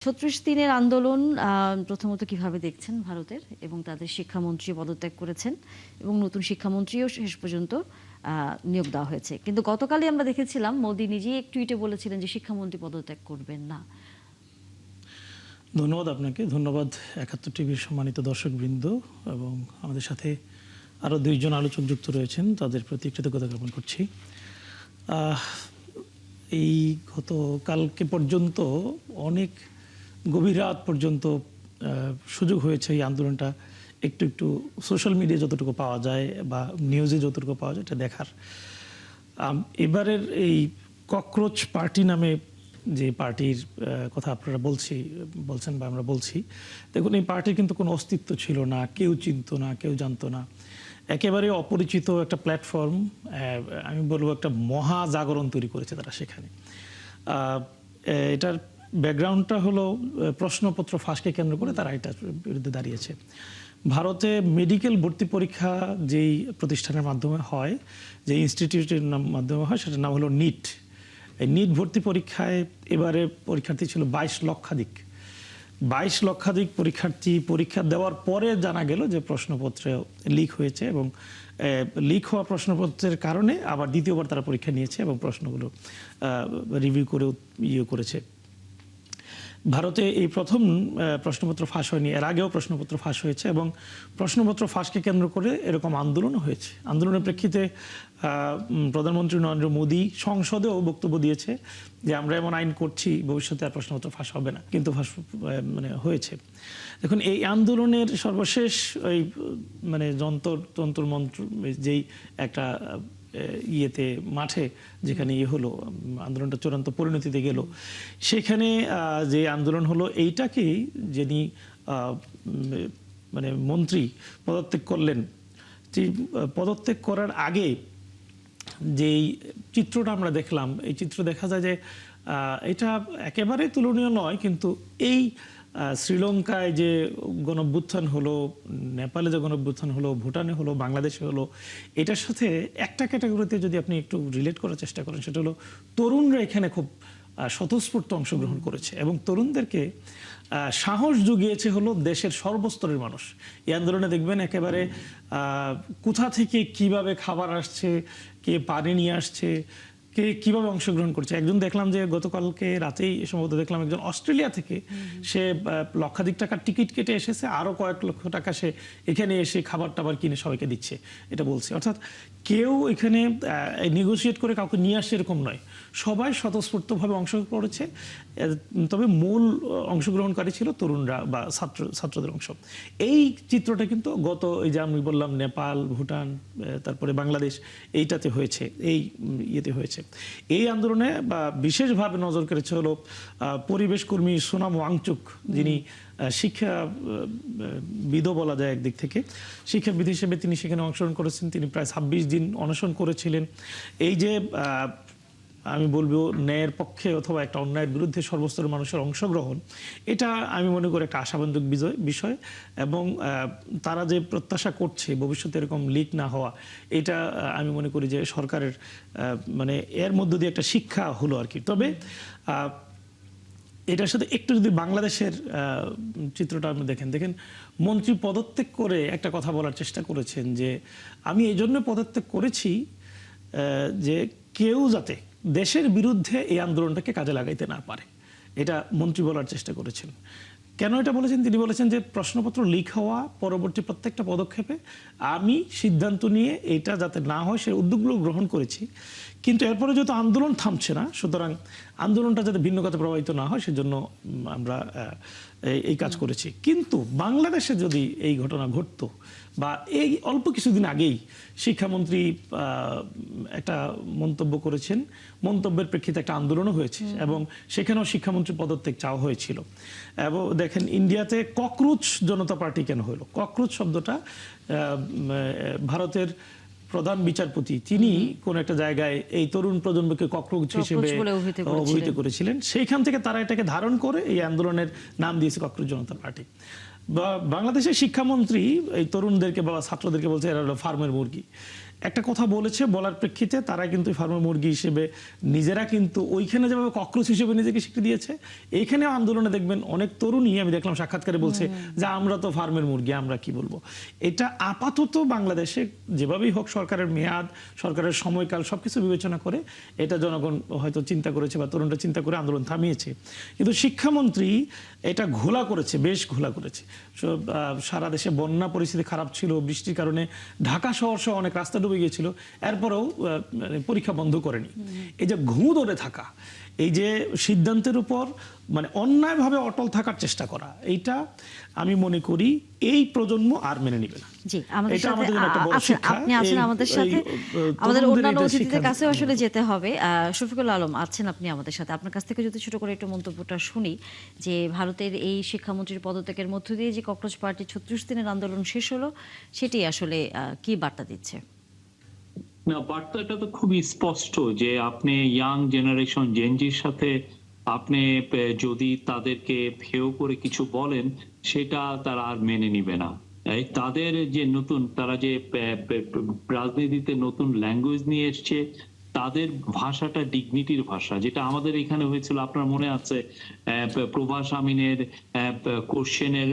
৩৬ দিনের আন্দোলন প্রথমত কিভাবে দেখছেন ভারতের এবং তাদের শিক্ষামন্ত্রী পদত্যাগ করেছেন এবং নতুন শিক্ষামন্ত্রীও শেষ পর্যন্ত নিয়োগ দেওয়া হয়েছে। কিন্তু গতকালই আমরা দেখেছিলাম মোদি নিজেই এক টুইটে বলেছিলেন যে শিক্ষামন্ত্রী পদত্যাগ করবেন না। ধন্যবাদ আপনাকে, ধন্যবাদ ৭১ টিভির সম্মানিত দর্শকবৃন্দ এবং আমাদের সাথে আরও দুইজন আলোচক যুক্ত রয়েছেন, তাদের প্রতি কৃতজ্ঞতা জ্ঞাপন করছি। এই গতকালকে পর্যন্ত অনেক গভীর রাত পর্যন্ত সুযোগ হয়েছে এই আন্দোলনটা একটু একটু সোশ্যাল মিডিয়া যতটুকু পাওয়া যায় বা নিউজে যতটুকু পাওয়া যায় এটা দেখার। এবারের এই ককরোচ পার্টি নামে যে পার্টির কথা আপনারা বলছেন বা আমরা বলছি, দেখুন এই পার্টির কিন্তু কোনো অস্তিত্ব ছিল না, কেউ চিনতো না, কেউ জানতো না, একেবারে অপরিচিত একটা প্ল্যাটফর্ম। আমি বলবো একটা মহা জাগরণ তৈরি করেছে তারা সেখানে। এটার ব্যাকগ্রাউন্ডটা হলো প্রশ্নপত্র ফাঁসকে কেন্দ্র করে তারা এটার বিরুদ্ধে দাঁড়িয়েছে। ভারতে মেডিকেল ভর্তি পরীক্ষা যেই প্রতিষ্ঠানের মাধ্যমে হয়, যে ইনস্টিটিউটের মাধ্যমে হয়, সেটার নাম হলো নিট। এই নিট ভর্তি পরীক্ষায় এবারে পরীক্ষার্থী ছিল ২২ লক্ষাধিক। ২২ লক্ষাধিক পরীক্ষার্থী পরীক্ষা দেওয়ার পরে জানা গেল যে প্রশ্নপত্র লিক হয়েছে এবং লিক হওয়া প্রশ্নপত্রের কারণে আবার দ্বিতীয়বার তারা পরীক্ষা নিয়েছে এবং প্রশ্নগুলো রিভিউ করে করেছে। ভারতে এই প্রথম প্রশ্নপত্র ফাঁস হয়নি, এর আগেও প্রশ্নপত্র ফাঁস হয়েছে এবং প্রশ্নপত্র ফাঁসকে কেন্দ্র করে এরকম আন্দোলনও হয়েছে। আন্দোলনের প্রেক্ষিতে প্রধানমন্ত্রী নরেন্দ্র মোদী সংসদেও বক্তব্য দিয়েছে যে আমরা এমন আইন করছি ভবিষ্যতে আর প্রশ্নপত্র ফাঁস হবে না, কিন্তু ফাঁস হয়েছে। দেখুন এই আন্দোলনের সর্বশেষ ওই যন্ত্র মন্ত্র যেই একটা ইয়েতে মাঠে যেখানে হলো আন্দোলনটা চূড়ান্ত পরিণতিতে গেল, সেখানে যে আন্দোলন হলো এইটাকেই যিনি মন্ত্রী পদত্যাগ করলেন, পদত্যাগ করার আগে যেই চিত্রটা আমরা দেখলাম, এই চিত্র দেখা যায় যে এটা একেবারে তুলনীয় নয়, কিন্তু এই শ্রীলঙ্কায় যে গণঅভ্যুত্থান হলো, নেপালে যে গণঅভ্যুত্থান হলো, ভুটানে হলো, বাংলাদেশে হলো, এটার সাথে একটা ক্যাটাগরিতে যদি আপনি একটু রিলেট করার চেষ্টা করেন, সেটা হলো তরুণরা এখানে খুব স্বতঃস্ফূর্ত অংশগ্রহণ করেছে এবং তরুণদেরকে সাহস জুগিয়েছে হলো দেশের সর্বস্তরের মানুষ। এই আন্দোলনে দেখবেন একেবারে কোথা থেকে কিভাবে খাবার আসছে, কে পানি নিয়ে আসছে, কে কিভাবে অংশগ্রহণ করছে। একজন দেখলাম যে গতকালকে রাতেই সম্ভবত দেখলাম একজন অস্ট্রেলিয়া থেকে সে লক্ষাধিক টাকার টিকিট কেটে এসেছে, আরো কয়েক লক্ষ টাকা সে এখানে এসে খাবার টাবার কিনে সবাইকে দিচ্ছে, এটা বলছে। অর্থাৎ কেউ এখানে নেগোসিয়েট করে কাউকে নিয়ে আসছে এরকম নয়, সবাই স্বতঃস্ফূর্তভাবে অংশগ্রহণ করেছে। তবে মূল অংশগ্রহণকারী ছিল তরুণরা বা ছাত্রদের অংশ। এই চিত্রটা কিন্তু গত এই যে আমি বললাম নেপাল, ভুটান, তারপরে বাংলাদেশ, এইটাতে হয়েছে, এই ইয়েতে হয়েছে। এই আন্দোলনে বিশেষভাবে নজর কেড়েছে হলো পরিবেশ কর্মী সোনাম ওয়াংচুক, যিনি শিক্ষাবিদও বলা যায় একদিক থেকে, শিক্ষাবিদ হিসেবে তিনি সেখানে অংশগ্রহণ করেছেন। তিনি প্রায় ২৬ দিন অনশন করেছিলেন। এই যে আমি বলবো ন্যায়ের পক্ষে অথবা একটা অন্যায়ের বিরুদ্ধে সর্বস্তরের মানুষের অংশগ্রহণ, এটা আমি মনে করি একটা আশাবান্ধক বিষয় এবং তারা যে প্রত্যাশা করছে ভবিষ্যতে এরকম লিক না হওয়া, এটা আমি মনে করি যে সরকারের এর মধ্য দিয়ে একটা শিক্ষা হলো আর কি। তবে এটার সাথে একটু যদি বাংলাদেশের চিত্রটা আপনি দেখেন, মন্ত্রী পদত্যাগ করে একটা কথা বলার চেষ্টা করেছেন যে আমি এই জন্য পদত্যাগ করেছি যে কেউ যাতে দেশের বিরুদ্ধে এই আন্দোলনটাকে কাজে লাগাইতে না পারে, এটা মন্ত্রী বলার চেষ্টা করেছেন। কেন এটা বলেছেন? তিনি বলেছেন যে প্রশ্নপত্র লিক হওয়া পরবর্তী প্রত্যেকটা পদক্ষেপে আমি সিদ্ধান্ত নিয়ে এটা যাতে না হয় সে উদ্যোগগুলো গ্রহণ করেছি, কিন্তু এরপরে যেহেতু আন্দোলন থামছে না, সুতরাং আন্দোলনটা যাতে ভিন্ন খাতে প্রভাবিত না হয় সেজন্য আমরা এই কাজ করেছি। কিন্তু বাংলাদেশে যদি এই ঘটনা ঘটতো বা এই অল্প কিছুদিন আগেই শিক্ষামন্ত্রী একটা মন্তব্য করেছেন, মন্তব্যের প্রেক্ষিতে একটা আন্দোলনও হয়েছে এবং সেখানেও শিক্ষামন্ত্রী পদত্যাগ চাওয়া হয়েছিল। এবং দেখেন ইন্ডিয়াতে ককরোচ জনতা পার্টি কেন হলো? ককরোচ শব্দটা ভারতের প্রধান বিচারপতি তিনি কোন একটা জায়গায় এই তরুণ প্রজন্মকে ককরোচ হিসেবে অভিহিত করেছিলেন, সেইখান থেকে তারা এটাকে ধারণ করে এই আন্দোলনের নাম দিয়েছে ককরোচ জনতা পার্টি। বাংলাদেশের শিক্ষামন্ত্রী এই তরুণদেরকে বা ছাত্রদেরকে বলছে এরা হলো ফার্মের মুরগি। একটা কথা বলেছে, বলার প্রেক্ষিতে তারা কিন্তু ফার্মের মুরগি হিসেবে নিজেরা কিন্তু ওইখানে যেভাবে ককরোচ হিসেবে নিজেকে স্বীকৃতি দিয়েছে, এইখানে আন্দোলনে দেখবেন অনেক তরুণী, আমি দেখলাম সাক্ষাৎকারে বলছে যে আমরা তো ফার্মের মুরগি, আমরা কি বলবো। এটা আপাতত বাংলাদেশে যেভাবেই হোক সরকারের মেয়াদ, সরকারের সময়কাল সবকিছু বিবেচনা করে এটা জনগণ হয়তো চিন্তা করেছে বা তরুণরা চিন্তা করে আন্দোলন থামিয়েছে। কিন্তু শিক্ষামন্ত্রী এটা ঘোলা করেছে, বেশ ঘোলা করেছে। সারা দেশে বন্যা পরিস্থিতি খারাপ ছিল, বৃষ্টির কারণে ঢাকা শহর সহ অনেক রাস্তা ডুবে গিয়েছিল, এরপরেও পরীক্ষা বন্ধ করেনি। এই যে ঘুঁ ধরে থাকা, এই যে সিদ্ধান্তের উপর মানে অন্যায়ভাবে অটল থাকার চেষ্টা করা, এইটা আমি মনে করি এই প্রজন্ম আর মেনে নিবে না। জি, আমাদের এটা সাথে আমাদের জন্য একটা বড় শিক্ষা। আপনি আছেন আমাদের সাথে, আমাদের অন্যান্য অতিথিদের কাছে আসলে যেতে হবে। শফিকুল আলম আছেন আপনি আমাদের সাথে, আপনার কাছ থেকে যদি ছোট করে একটু মন্তব্যটা শুনি যে ভারতের এই শিক্ষামন্ত্রীর পদত্যাগের মধ্য দিয়ে যে ককরোচ পার্টি 36 দিনের আন্দোলন শেষ হলো, সেটি আসলে কি বার্তা দিচ্ছে? না, বার্তাটা তো খুবই স্পষ্ট যে আপনি ইয়াং জেনারেশন জেনজির সাথে আপনি যদি তাদেরকে হেয় করে কিছু বলেন, সেটা তারা আর মেনে নিবে না। তাদের যে নতুন, তারা যে রাজনীতিতে নতুন ল্যাঙ্গুয়েজ নিয়ে এসছে, তাদের ভাষাটা ডিগনিটির ভাষা, যেটা আমাদের এখানে হয়েছিল আপনার মনে আছে প্রভাস আমিনের কোশ্চেনের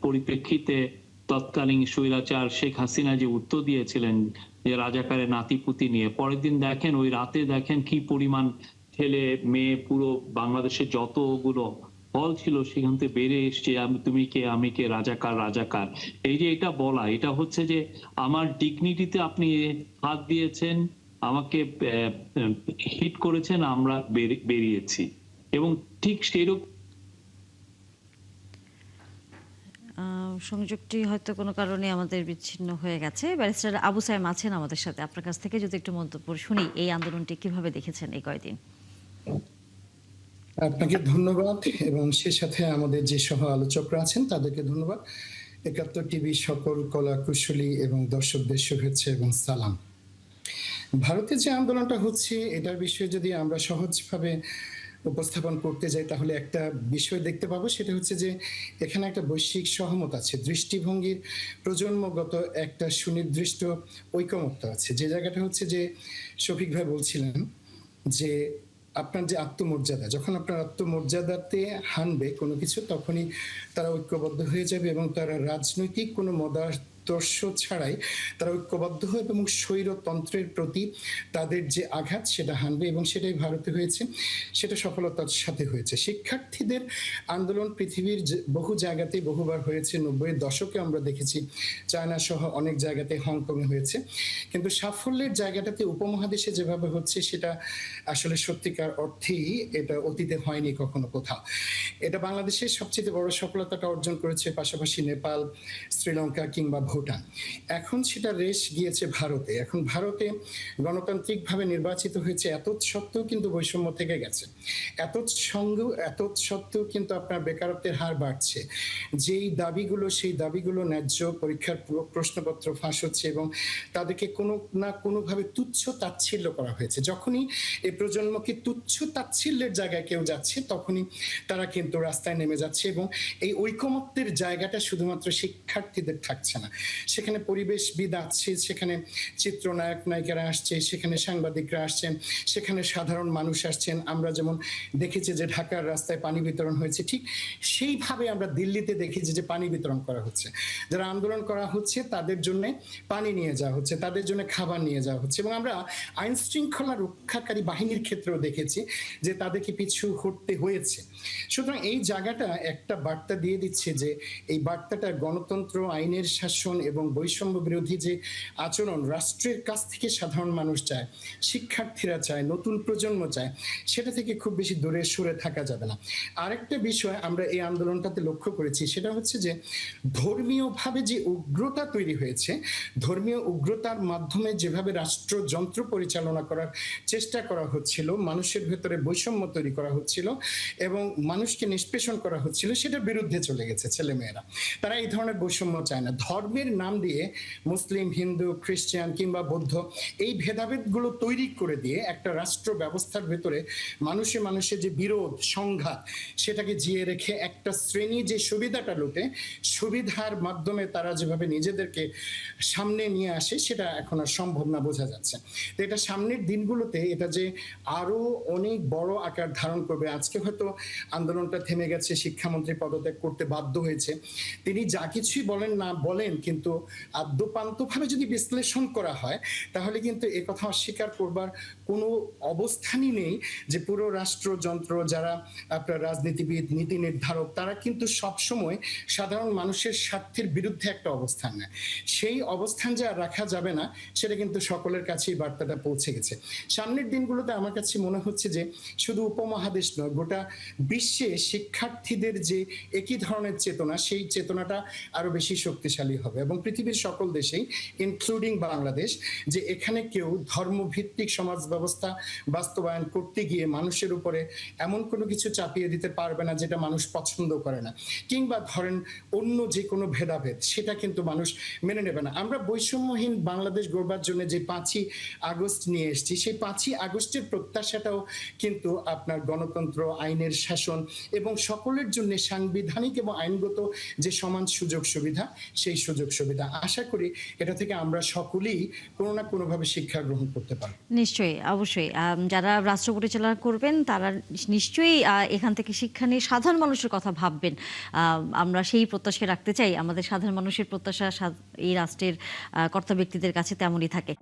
পরিপ্রেক্ষিতে তৎকালীন স্বৈরাচার শেখ হাসিনা যে উত্তর দিয়েছিলেন যে রাজাকারের নাতিপুতি নিয়ে, পরের দিন দেখেন ওই রাতে দেখেন কি পরিমাণ ছেলে মেয়ে, পুরো বাংলাদেশের যতগুলো হল ছিল সেখান থেকে বেড়ে এসছে তুমি কে আমি কে, রাজাকার রাজাকার। এই যে এটা বলা, এটা হচ্ছে যে আমার ডিগনিটিতে আপনি হাত দিয়েছেন, আমাকে হিট করেছেন, আমরা বেরিয়েছি। এবং ঠিক সেরকম সংযোগটি হয়তো কোনো কারণে আমাদের বিচ্ছিন্ন হয়ে গেছে। ব্যারিস্টার আবু সায়েম আছেন আমাদের সাথে, আপনার কাছ থেকে যদি একটু মন্তব্য শুনি, এই আন্দোলনটি কিভাবে দেখেছেন এই কয়দিন? আপনাকে ধন্যবাদ এবং সে সাথে আমাদের যে সহ আলোচকরা আছেন তাদেরকে ধন্যবাদ। ৭১ টিভি সকল কলা কুশলী এবং দর্শকদের শুভেচ্ছা এবং সালাম। ভারতে যে আন্দোলনটা হচ্ছে এটার বিষয়ে যদি আমরা সহজভাবে উপস্থাপন করতে যাই তাহলে একটা বিষয় দেখতে পাবো, সেটা হচ্ছে যে এখানে একটা বৈশ্বিক সহমত আছে, দৃষ্টিভঙ্গির প্রজন্মগত একটা সুনির্দিষ্ট ঐকমত্য আছে। যে জায়গাটা হচ্ছে যে শফিক ভাই বলছিলেন যে আপনার যে আত্মমর্যাদা, যখন আপনার আত্মমর্যাদাতে হানবে কোনো কিছু, তখনই তারা ঐক্যবদ্ধ হয়ে যাবে এবং তারা রাজনৈতিক কোনো মতাদর্শ ছাড়াই তারা ঐক্যবদ্ধ হবে এবং স্বৈরতন্ত্রের প্রতি তাদের যে আঘাত সেটা হানবে, এবং সেটাই ভারতে হয়েছে, সেটা সফলতার সাথে হয়েছে। শিক্ষার্থীদের আন্দোলন পৃথিবীর বহু জায়গাতেই বহুবার হয়েছে। ৯০-এর দশকে আমরা দেখেছি চায়না সহ অনেক জায়গাতে, হংকংয়ে হয়েছে, কিন্তু সাফল্যের জায়গাটাতে উপমহাদেশে যেভাবে হচ্ছে সেটা আসলে সত্যিকার অর্থেই এটা অতীতে হয়নি কখনো কোথাও। এটা বাংলাদেশের সবচেয়ে বড় সফলতাটা অর্জন করেছে, পাশাপাশি নেপাল, শ্রীলঙ্কা কিংবা ভুটান। এখন সেটা রেশ গিয়েছে ভারতে। এখন ভারতে গণতান্ত্রিকভাবে নির্বাচিত হয়েছে, এত সত্ত্বেও কিন্তু বৈষম্য থেকে গেছে, এত সত্ত্বেও কিন্তু আপনার বেকারত্বের হার বাড়ছে। যেই দাবিগুলো, সেই দাবিগুলো ন্যায্য, পরীক্ষার প্রশ্নপত্র ফাঁস হচ্ছে এবং তাদেরকে কোনো না কোনোভাবে তুচ্ছ তাচ্ছিল্য করা হয়েছে। যখনই এই প্রজন্মকে তুচ্ছ তাচ্ছিল্যের জায়গায় কেউ যাচ্ছে, তখনই তারা কিন্তু রাস্তায় নেমে যাচ্ছে। এবং এই ঐকমত্যের জায়গাটা শুধুমাত্র শিক্ষার্থীদের থাকছে না, সেখানে পরিবেশবিদ আসছে, সেখানে চিত্রনায়ক নায়িকারা আসছে, সেখানে সাংবাদিকরা আসছেন, সেখানে সাধারণ মানুষ আসছেন। আমরা যেমন দেখেছি যে ঢাকার রাস্তায় পানি বিতরণ হয়েছে, ঠিক সেইভাবে আমরা দিল্লিতে দেখেছি যে পানি বিতরণ করা হচ্ছে। যারা আন্দোলন করা হচ্ছে তাদের জন্য পানি নিয়ে যাওয়া হচ্ছে, তাদের জন্য খাবার নিয়ে যাওয়া হচ্ছে। এবং আমরা আইন শৃঙ্খলা রক্ষাকারী বাহিনীর ক্ষেত্রেও দেখেছি যে তাদেরকে পিছু হটতে হয়েছে। সুতরাং এই জায়গাটা একটা বার্তা দিয়ে দিচ্ছে যে এই বার্তাটা গণতন্ত্র, আইনের শাসন এবং বৈষম্য বিরোধী যে আচরণ রাষ্ট্রের কাছ থেকে সাধারণ মানুষ চায়, শিক্ষার্থীরা চায়, নতুন প্রজন্ম চায়, সেটা থেকে খুব বেশি দূরে সরে থাকা যাবে না। আরেকটা বিষয় আমরা এই আন্দোলনটাতে লক্ষ্য করেছি, সেটা হচ্ছে যে ধর্মীয়ভাবে যে উগ্রতা তৈরি হয়েছে, ধর্মীয় উগ্রতার মাধ্যমে যেভাবে রাষ্ট্রযন্ত্র পরিচালনা করার চেষ্টা করা হচ্ছিল, মানুষের ভেতরে বৈষম্য তৈরি করা হচ্ছিল এবং মানুষকে নিষ্পেষণ করা হচ্ছিল, সেটার বিরুদ্ধে চলে গেছে ছেলেমেয়েরা। তারা এই ধরনের বৈষম্য চায় না। ধর্মের ধর্মের নাম দিয়ে মুসলিম, হিন্দু, খ্রিস্টান কিংবা বৌদ্ধ এই ভেদাভেদগুলো তৈরি করে দিয়ে একটা রাষ্ট্র ব্যবস্থার ভেতরে মানুষে মানুষে যে বিরোধ সংঘাত সেটাকে জিয়ে রেখে একটা শ্রেণী যে সুবিধাটা লুটে, সুবিধার মাধ্যমে তারা যেভাবে নিজেদেরকে সামনে নিয়ে আসে সেটা এখন আর সম্ভব না, বোঝা যাচ্ছে। তো এটা সামনের দিনগুলোতে এটা যে আরো অনেক বড় আকার ধারণ করবে। আজকে হয়তো আন্দোলনটা থেমে গেছে, শিক্ষামন্ত্রী পদত্যাগ করতে বাধ্য হয়েছে, তিনি যা কিছুই বলেন না বলেন, কিন্তু আদ্যোপান্তভাবে যদি বিশ্লেষণ করা হয় তাহলে কিন্তু এ কথা অস্বীকার করবার কোনো অবস্থানই নেই যে পুরো রাষ্ট্রযন্ত্র, যারা আপনার রাজনীতিবিদ, নীতি নির্ধারক, তারা কিন্তু সবসময় সাধারণ মানুষের স্বার্থের বিরুদ্ধে একটা অবস্থান নেয়। সেই অবস্থান যে আর রাখা যাবে না সেটা কিন্তু সকলের কাছেই বার্তাটা পৌঁছে গেছে। সামনের দিনগুলোতে আমার কাছে মনে হচ্ছে যে শুধু উপমহাদেশ নয়, গোটা বিশ্বে শিক্ষার্থীদের যে একই ধরনের চেতনা, সেই চেতনাটা আরো বেশি শক্তিশালী হবে এবং পৃথিবীর সকল দেশেই ইনক্লুডিং বাংলাদেশ, যে এখানে কেউ ধর্মভিত্তিক সমাজ ব্যবস্থা বাস্তবায়ন করতে গিয়ে মানুষের উপরে এমন কোনো কিছু চাপিয়ে দিতে পারবে না যেটা মানুষ পছন্দ করে না, কিংবা ধরেন অন্য যে কোনো ভেদাভেদ সেটা কিন্তু মানুষ মেনে নেবে না। আমরা বৈষম্যহীন বাংলাদেশ গড়বার জন্য যে 5ই আগস্ট নিয়ে এসেছি, সেই 5ই আগস্টের প্রত্যাশাটাও কিন্তু আপনার গণতন্ত্র, আইনের শাসন এবং সকলের জন্য সাংবিধানিক এবং আইনগত যে সমান সুযোগ সুবিধা, সেই সুযোগ সুবিধা আশা করি এটা থেকে আমরা সকলেই কোনো না কোনোভাবে শিক্ষা গ্রহণ করতে পারব। নিশ্চয়ই, অবশ্যই যারা রাষ্ট্র পরিচালনা করবেন তারা নিশ্চয়ই এখান থেকে শিক্ষা নিয়ে সাধারণ মানুষের কথা ভাববেন। আমরা সেই প্রত্যাশা রাখতে চাই, আমাদের সাধারণ মানুষের প্রত্যাশা এই রাষ্ট্রের কর্তা ব্যক্তিদের কাছে তেমনই থাকে।